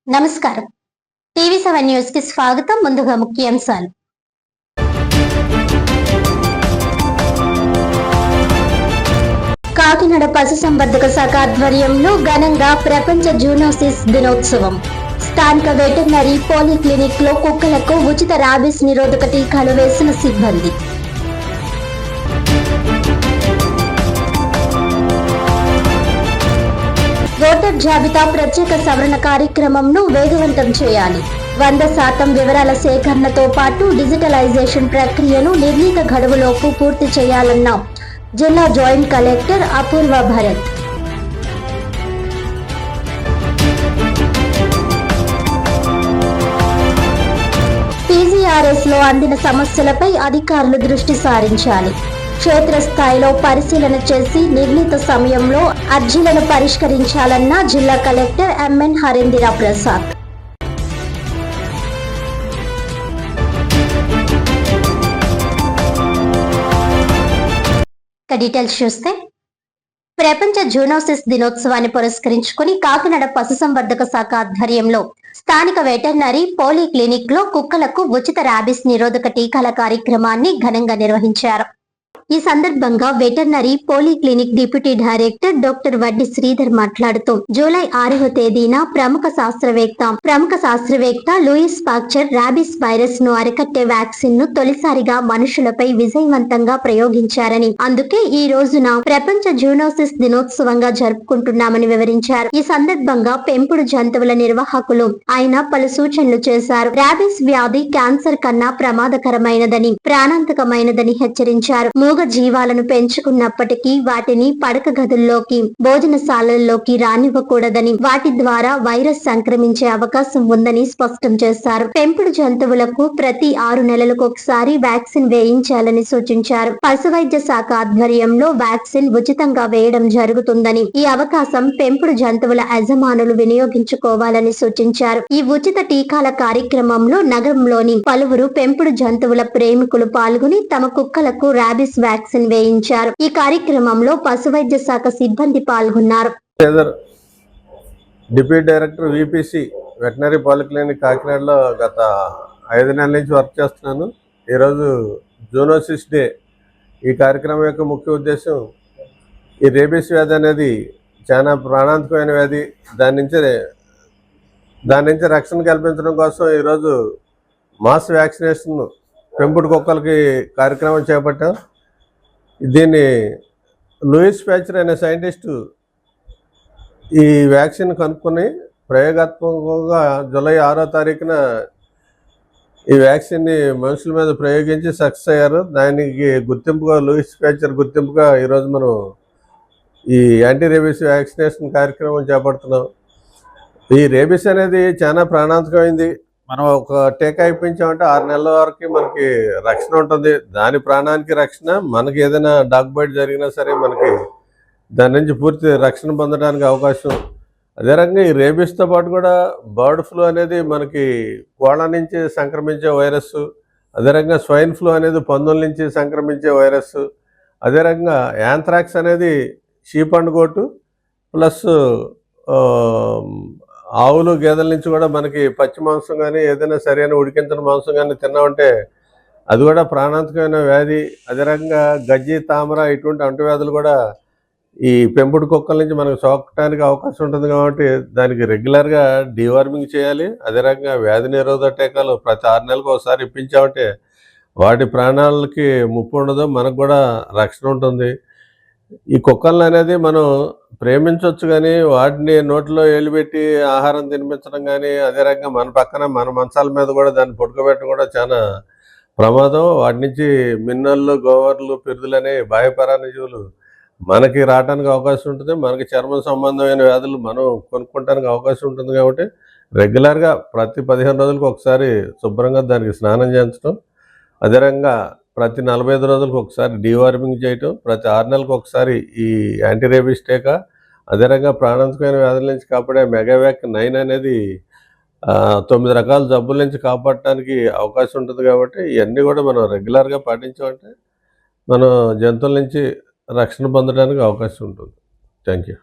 నమస్కారం. టీవీ7 న్యూస్ కి స్వాగతం. ముందుగా ముఖ్యాంశాలు. కాకినాడ పశుసంవర్ధక శాఖ ఆధ్వర్యంలో ఘనంగా ప్రపంచ జూనోసిస్ దినోత్సవం. స్థానిక వెటర్నరీ పాలిక్లినిక్ లో కుక్కలకు ఉచిత రాబీస్ నిరోధక టీకాలు వేసిన సిబ్బంది. ఓటర్ జాబితా ప్రత్యేక సవరణ కార్యక్రమంను వేగవంతం చేయాలి. 100% వివరాల సేకరణతో పాటు డిజిటలైజేషన్ ప్రక్రియను నిర్ణీత గడువులోపు పూర్తి చేయాలన్న జిల్లా జాయింట్ కలెక్టర్ అపూర్వ భరత్. పీజీఆర్ఎస్ లో అందిన సమస్యలపై అధికారులు దృష్టి సారించాలి. క్షేత్రస్థాయిలో పరిశీలన చేసి నిర్ణీత సమయంలో అర్జీలను పరిష్కరించాలన్న జిల్లా collector MN Harendra Prasad. Details చూస్తే ప్రపంచ జూనోసిస్ దినోత్సవాన్ని పురస్కరించుకుని కాకినాడ పశుసంవర్ధక శాఖ ఆధ్వర్యంలో స్థానిక వెటర్నరీ పాలిక్లినిక్ లో కుక్కలకు ఉచిత రాబీస్ నిరోధక టీకాల కార్యక్రమాన్ని ఘనంగా నిర్వహించారు. ఈ సందర్భంగా veterinary polyclinic deputy director doctor వడ్డి శ్రీధర్ మాట్లాడుతూ జూలై 6వ తేదీన ప్రముఖ శాస్త్రవేత్త లూయిస్ పాస్చర్ రాబీస్ వైరస్ ను అరికట్టే వ్యాక్సిన్ ను తొలిసారిగా మనుషులపై విజయవంతంగా ప్రయోగించారని, అందుకే ఈ రోజున ప్రపంచ జూనోసిస్ దినోత్సవంగా జరుపుకుంటున్నామని వివరించారు. ఈ సందర్భంగా పెంపుడు జంతువుల నిర్వాహకులు ఆయన పలు సూచనలు చేశారు. రాబీస్ వ్యాధి క్యాన్సర్ కన్నా ప్రమాదకరమైనదని, ప్రాణాంతకమైనదని హెచ్చరించారు. మూగ జీవాలను పెంచుకున్నప్పటికీ వాటిని పడక గదుల్లోకి, భోజనశాలల్లోకి రానివ్వకూడదని, వాటి ద్వారా వైరస్ సంక్రమించే అవకాశం ఉందని స్పష్టం చేశారు. పెంపుడు జంతువులకు ప్రతి 6 నెలలకు ఒకసారి వ్యాక్సిన్ వేయించాలని సూచించారు. పశువైద్య శాఖ ఆధ్వర్యంలో వ్యాక్సిన్ ఉచితంగా వేయడం జరుగుతుందని, ఈ అవకాశం పెంపుడు జంతువుల యజమానులు వినియోగించుకోవాలని సూచించారు. ఈ ఉచిత టీకాల కార్యక్రమంలో నగరంలోని పలువురు పెంపుడు జంతువుల ప్రేమికులు పాల్గొని తమ కుక్కలకు రాబీస్ వ్యాక్సిన్ వేయించారు. ఈ కార్యక్రమంలో పశువైద్య శాఖ సిబ్బంది పాల్గొన్నారు. Deputy director VPC veterinary polyclinic కాకినాడలో గత 5 నెలల నుంచి వర్క్ చేస్తున్నాను. ఈరోజు జూనోసిస్ డే. ఈ కార్యక్రమం యొక్క ముఖ్య ఉద్దేశం, ఈ రేబీస్ వ్యాధి అనేది చాలా ప్రాణాంతకమైన వ్యాధి. దాని నుంచి రక్షణ కల్పించడం కోసం ఈరోజు మాస్ వ్యాక్సినేషన్ పెంపుడు కుక్కలకి కార్యక్రమం చేపట్టాం. దీన్ని లూయిస్ పాస్చర్ అనే సైంటిస్టు ఈ వ్యాక్సిన్ కనుక్కొని ప్రయోగాత్మకంగా జూలై 6వ తారీఖున ఈ వ్యాక్సిన్ని మనుషుల మీద ప్రయోగించి సక్సెస్ అయ్యారు. దానికి గుర్తింపుగా, లూయిస్ పాస్చర్ గుర్తింపుగా ఈరోజు మనం ఈ యాంటీ రేబీస్ వ్యాక్సినేషన్ కార్యక్రమం చేపడుతున్నాం. ఈ రేబీస్ అనేది చాలా ప్రాణాంతకమైంది. మనం ఒక టీకా ఇప్పించామంటే 6 నెలల వరకు మనకి రక్షణ ఉంటుంది. దాని ప్రాణానికి రక్షణ. మనకి ఏదైనా డాగ్ బైట్ జరిగినా సరే మనకి దాని నుంచి పూర్తి రక్షణ పొందడానికి అవకాశం. అదే రకంగా ఈ రేబీస్తో పాటు కూడా బర్డ్ ఫ్లూ అనేది మనకి కోళ్ళ నుంచి సంక్రమించే వైరస్. అదే రకంగా స్వైన్ ఫ్లూ అనేది పందుల నుంచి సంక్రమించే వైరస్. అదే రకంగా యాంథ్రాక్స్ అనేది షీప్ అండ్ గోటు ప్లస్ ఆవులు, గేదెల నుంచి కూడా మనకి పచ్చి మాంసం కానీ ఏదైనా సరైన ఉడికించిన మాంసం కానీ తిన్నామంటే అది కూడా ప్రాణాంతకమైన వ్యాధి. అదే రకంగా గజ్జి, తామర ఇటువంటి అంటువ్యాధులు కూడా ఈ పెంపుడు కుక్కల నుంచి మనకు సోకటానికి అవకాశం ఉంటుంది. కాబట్టి దానికి రెగ్యులర్గా డీవార్మింగ్ చేయాలి. అదే రకంగా వ్యాధి నిరోధక టీకాలు ప్రతి 6 నెలలకు ఒకసారి ఇప్పించామంటే వాటి ప్రాణాలకి ముప్పు ఉండదు, మనకు కూడా రక్షణ ఉంటుంది. ఈ కుక్కలను అనేది మనం ప్రేమించవచ్చు, కానీ వాటిని నోట్లో ఏలుబెట్టి ఆహారం తినిపించడం కానీ, అదే రకంగా మన పక్కన మన మంచాల మీద కూడా దాన్ని పడుకోబెట్టడం కూడా చాలా ప్రమాదం. వాటి నుంచి మిన్నళ్ళు, గోవర్లు, పిరుదులు అనే బాహ్యపరాన్నజీవులు మనకి రావడానికి అవకాశం ఉంటుంది. మనకి చర్మ సంబంధమైన వ్యాధులు మనం కొనుక్కోవడానికి అవకాశం ఉంటుంది. కాబట్టి రెగ్యులర్గా ప్రతి 15 రోజులకు ఒకసారి శుభ్రంగా దానికి స్నానం చేయించడం, అదే రకంగా ప్రతి 45 రోజులకు ఒకసారి డీవార్మింగ్ చేయటం, ప్రతి 6 నెలలకు ఒకసారి ఈ యాంటీ రేబీస్ టీకా, అదే రకంగా ప్రాణాంతకమైన వ్యాధుల నుంచి కాపాడే మెగావ్యాక్ 9 అనేది 9 రకాల జబ్బుల నుంచి కాపాడటానికి అవకాశం ఉంటుంది. కాబట్టి ఇవన్నీ కూడా మనం రెగ్యులర్గా పాటించామంటే మనం జంతువుల నుంచి రక్షణ పొందడానికి అవకాశం ఉంటుంది. Thank you.